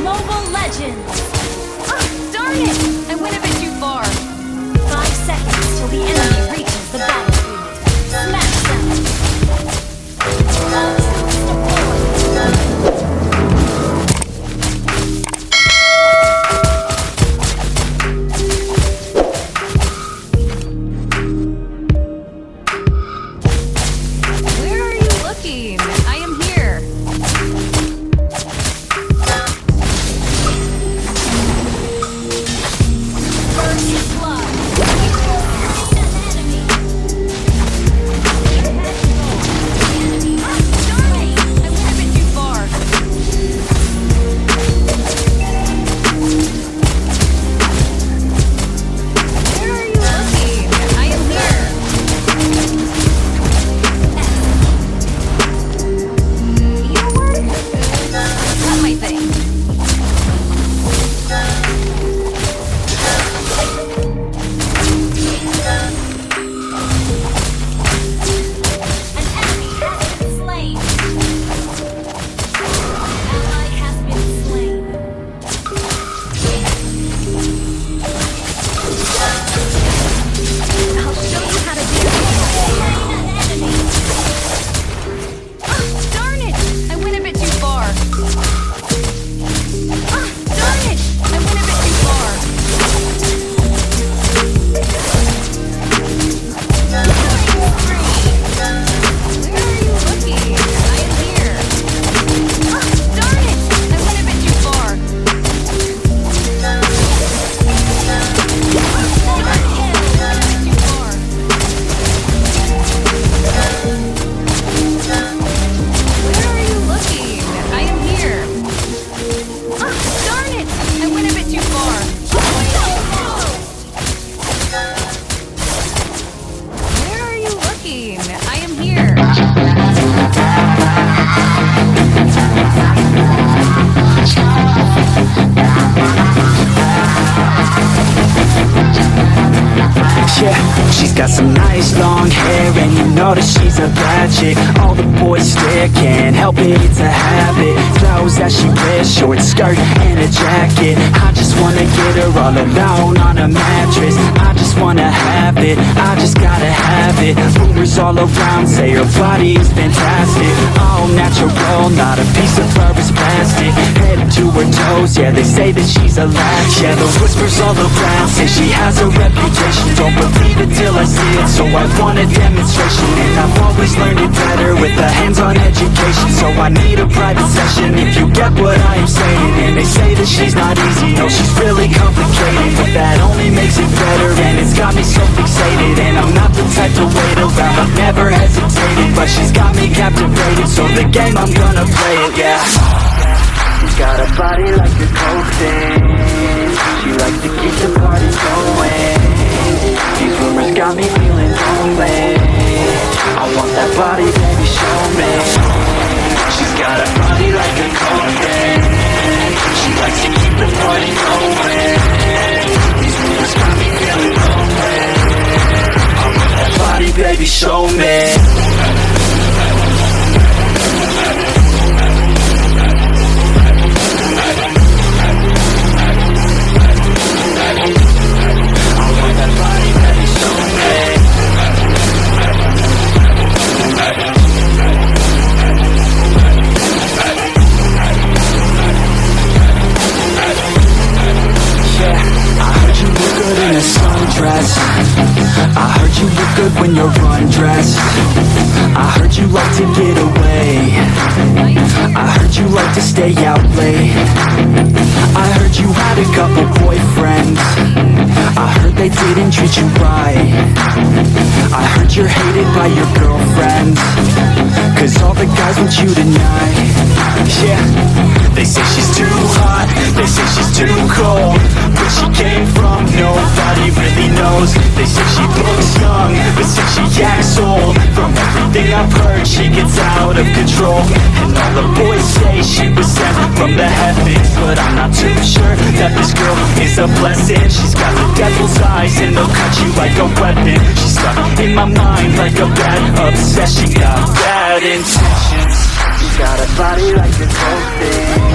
Mobile Legends! Darn it! I went a bit too far. 5 seconds till the enemy reaches the battlefield. Smash them! All troops deployed. Where are you looking? I am here. She's got some nice long hair, and you know that she's a bad chick. All the boys stare, can't help it, it's a habit. Clothes that she wears, short skirt and a jacket. I just wanna get her all alone on a mattress. I just wanna have it, I just gotta have it. Rumors all around say her body is fantastic. All natural, not a piece of fur is plastic. Head to her toes, yeah, they say that she's a LAGS. Yeah, the whispers all around say she has a reputation. Don't believe it till I see it, so I want a demonstration. And I've always learned it better with a hands-on education. So I need a private session if you get what I am saying. And they say that she's not easy, no, she's really complicated. But that only makes it better, and it's got me so fixated. And I'm not the type to wait around, I've never hesitated. But she's got me captivated, so the game, I'm gonna play it, yeah. She's got a body like a coke thing. She likes to keep the party going. These rumors got me feeling lonely. I want that body, baby, show me. She's got a body like a coke thing. She likes to keep the party going. These rumors got me feeling lonely. I want that body, baby, show me. I heard you look good when you're undressed. I heard you like to get away. I heard you like to stay out late. I heard you had a couple boyfriends. I heard they didn't treat you right. I heard you're hated by your girlfriends, cause all the guys want you tonight. Yeah, they say she's too hot, they say she's too cold. Where she came from, nobody really knows. They say she looks young, but say she acts old. From everything I've heard, she gets out of control. And all the boys say she was sent from the heavens, but I'm not too sure that this girl is a blessing. She's got the devil's eyes and they'll cut you like a weapon. She's stuck in my mind like a bad obsession. Got bad intentions. She's got a body like a coke thing.